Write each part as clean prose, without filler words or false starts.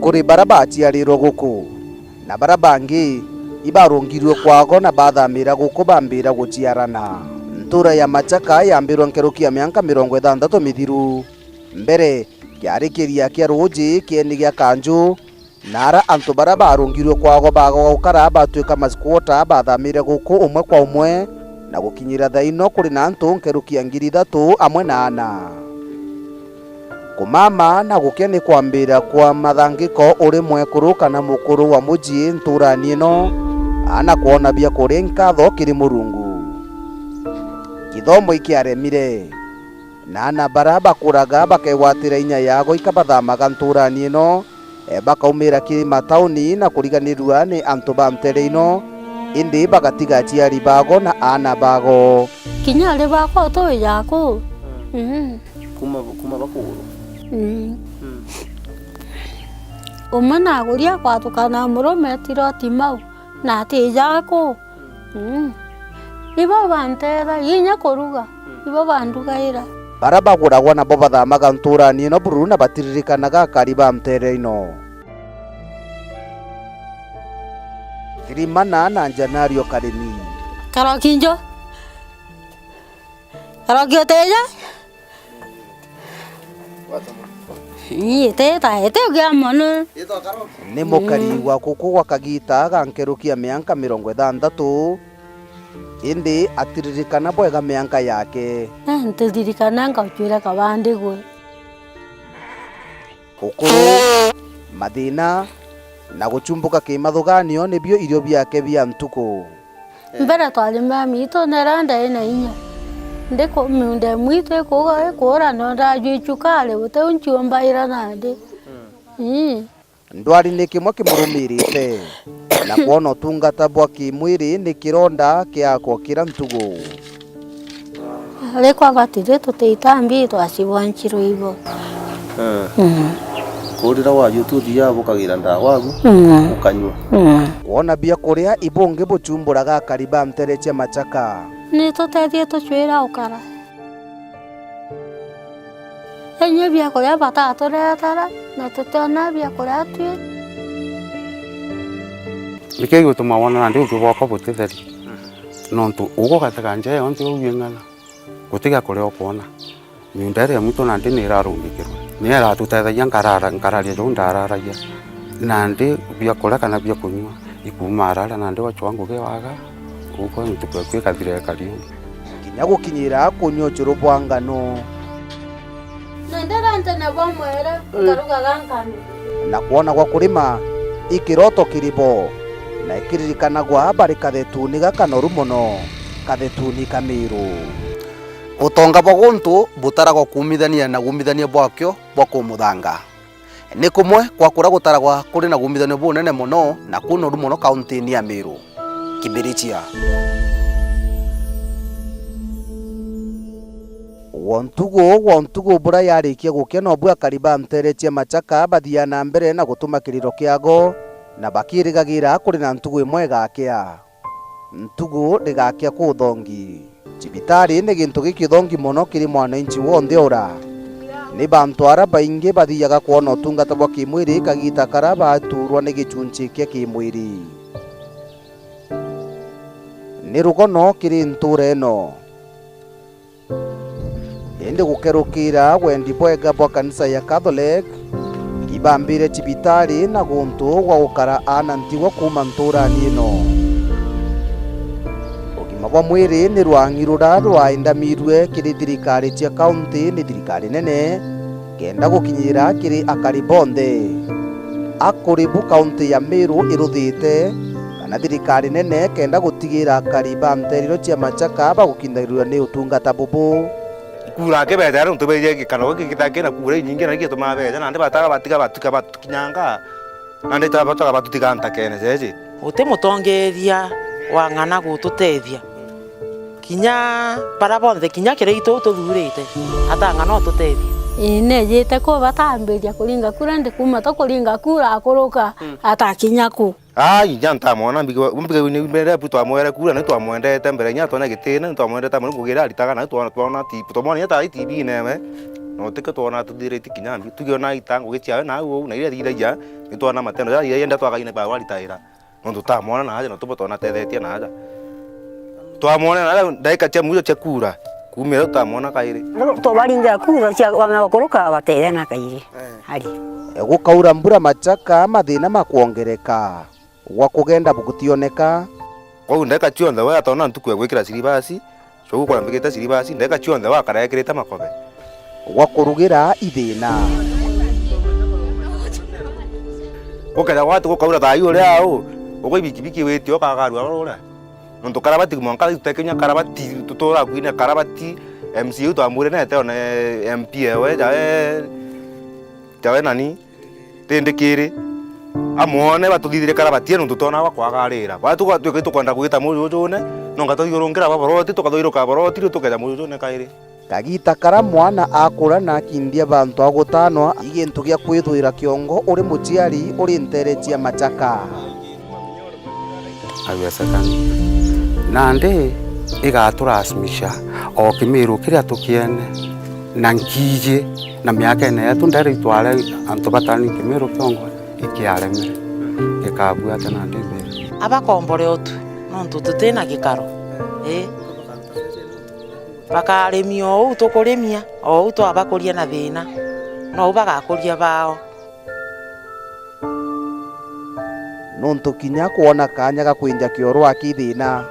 kuri baraba aciarirwo guku na barabangi ibarungirwe kwago na bathamira guku bambira guciarana. Ntura ya Machaka yambirwo nkerukia miaka 60 mithiru mbere kiarikiria kia ruji kieni gia kanju nara antu bara barungirwe kwago bago gukara batuika masquota bathamire guku umwe kwa umwe na gukinyira thaino kuri na antu nkerukia 3,000 amwe na ana. Kumama na gukeni kwambira kwa mathangiko uri mwekuru kana mukuru wa muji nturani ino ana kuona bia kuri nkatho kiri Murungu. Kithomo ikiaremire na ana bara bakuraga bakegwatira inya yago ikabathamaga nturani ino bakaumira kiri matauni na kuriganirwa ni antu bamtere ino indi bagatiga aciari bago na ana bago. Kinyari bako to yaku kuma bakuru umana guria kwatukana murume tiroti mau na tijaku ibo bantera yinya kuruga ibo bandugaira bara baguragwa nabo bathamaga nturani ino buru na batiririkanaga akari bamtere ino. Kirimana na Njanario Karimi Karokinjo teja ete ugia mono ni mukari wa kuku gwa kagita gankerukia miaka 60 indi atiririkana bwega miaka yake ntiririkana ngauchwira kabandi gwe ukuru Mathina na guchumbuka kimathuganio nibio irio biake bia ntuku mbere twali mami to neranda ina inya ndiko munde mwite koga kora no raju chukale wote unchiomba ira nande ndwari ni kimwe kimurumirite na kuona utungata bwa kimwiri ni kironda kiako kira ntugu lekwa batire tuteitambi twasibwanchiro ibo kurira wayo tuthia bukagira ndawa agu ukanywa kuona bia kuria ibonge buchumburaga kariba mtereche Machaka ni tutethie tuchwira ukara enye bia kuria bataturetara na tutona bia kuria twi Nike gutuma wana na ndio bwako butetheri nontu ugo gataka nje onti uyengana gutiga kuria ukona nyundere muto na ndi nirarungikirwa ni aratutethagia nkararia jo ndararagia na ndi bia kuria kana bia kunywa ikuma arara na ndi wachwangu ge waga uko nituko kwikathire kariu kinya gukinyira kunywa churu bwangano nendera ntene bomwere ngaruga gankano na kuona gwa kurima ikiroto kiribo na ikiririkanagwa bari kathetuni gakanoru muno kathetuni kamiru. Utonga bwa guntu butaragwa kumithania na gumithania bwakyo bwa kumuthanga ni kumwe kwa kura gutaragwa kuri na gumithania bunene muno na kunoru muno kaunti ya Meru Kibirichia. Wontugo bura yarikia gukena bwa kariba mtereche Machaka bathia na mbere na gutuma kiriro kiago na bakirigagira kuri na ntugu imwe gakia ntugu rigakia kuthongi cibitari ni gintu gikithongi muno kiri mwananchi wonthe ura ni bantwara baingi bathiaga kuona utungata bwa kimwiri kagita kara baturwa ni gichunchi kia kimwiri ni rugono kiri nture ino indi gukerukira wendi bwega bwa kanisa ya Catholic ibambire cibitari na guntu gwa gukara ana ntigwa kuma nturani ino. Ugima bwa mwiri ni rwang'irura rwaindamirwe kiri thirikari cia kaunti ni thirikari nene kenda gukinyira kiri akari bonthe akuribu kaunti ya Meru iruthite kana thirikari nene kenda gutigira akari bamteriro cia Machaka bagukinyirirwa ni utungata bubu kura ke beta rum to beje gikano gikitake na kura nyingi na gituma beja nande bataga batuka batukinyanga nande ta bataga batutikanta kene jeje ute mutongeria wa ng'ana gututethia kinya para bonthe kinya kireito tuthurite ata ng'ana tutethia ine yete ko batamberia kuringa kura ndi kuma to kuringa kura akuruka atakinya ku ai janta mona mbiga ni mbere puto amwere kura ni twamwendete mbere nya tona gitina ni twamwendete mu kugira ritaga na twona ti puto mona ta TV neme no tike twona tuthiriti kinyambi tugiona itango gicia na u na iria thiragia ni twona matendo ya yenda twagaine ba waritaira no tutamona na aja no tubotona tethetie na aja twamona na ndaika cia muyo cia kura kumira tutamona kairi to baringa kura cia wamekoroka batere na kairi hari gukaura mbura Machaka mathina makuongereka gwa kugenda bugutioneka kwau ndaika cionthe wa tona ntukwe gwikira siribasi so gukora mbigita siribasi ndaika cionthe wa karekirita makobe gwa kurugira ithina ukera watu gukaura thayu ria u ugo ibikibiki wetio kagaru arora nonto karabati mwanka tutekenya karabati tutora kuina karabati MCU twamure na tete ona MP ewe jawe nani tendekire amone batuthithire karabati no tutona wakwagarira watu gwatuke tukwenda gwita mujujune no ngatoyurongera baboroti tukathoiruka boroti tukeja mujujune kaire kagita kara mwana akura na kindia bantu agutanwa igintu gia kwithwira kiongo uri muciari uri nterejia Machaka abiasakani nande igaturasimisha o Meru kiria tukiene na nkije na miaka ene yetu ndere itware antu batani Meru kiongo ikiareme gikabu ate nande mbere abakombore otu nontu tutena gikaro bakaremi o tukurimia o twabakuria na thina no bagakuria bao nontu kinya kuona kanya ga kwinja kioro akithina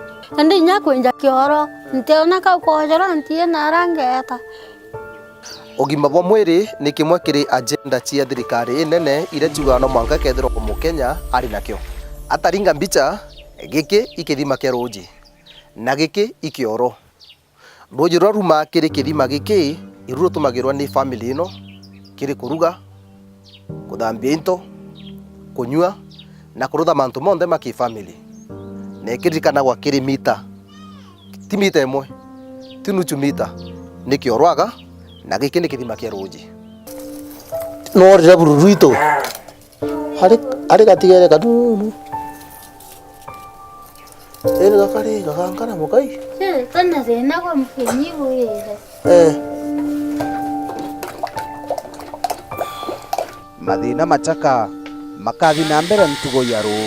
ndi nya kwinja kioro ntiona ka kojora ntie narangeta Ugima bwa mwiri ni kimwe kiri agenda cia thirikari nene ire tuga no mwanka kethiro ko Mukenya ari nakio ataringa mbica giki ikithima kia ruji na giki ikioro ruji ruruma kiri kithima giki iruro tumagirwa ni family ino kiri kuruga kuthambia into kunyua na kurutha mantu monthe maki family nekirikana gwa kiri mita ti mita imwe ti nuchu mita ni kiorwaga na giki ni kithima kia ruji no rira bururu ito hari gatigere kadunu ere gakari gakankana mukai kana thina kwa mkenyi wire mathina Machaka makathi na mbere ntugo ya ru